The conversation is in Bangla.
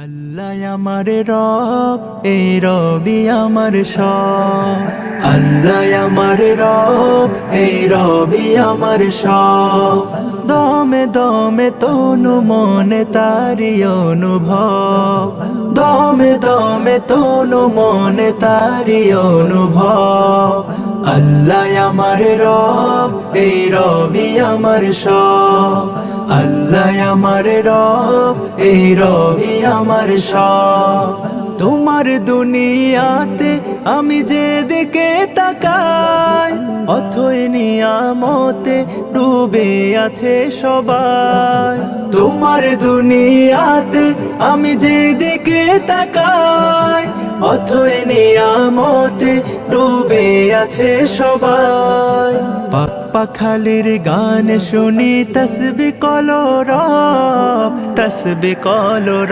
আল্লাহ আমার রব, এই রবি আমার সব। আল্লাহ আমার রব, এই রবি আমার সব। দমে দমে তনু মনে তারি অনুভব, দমে দমে তনু মনে তারি অনুভব। আল্লাহ আমার রব, এই রবি আমার সব। আল্লাহ আমার রব, এই রবি আমার সব। তোমার দুনিয়াতে আমি যেদিকে তাকাই, অথই নিয়ামতে ডুবে আছে সবাই। তোমার দুনিয়াতে আমি যেদিকে তাকাই, অথই নিয়ামতে ডুবে আছে সবাই। পাখালির গান শুনি তসবি কলো রব, তসবি কলো রব।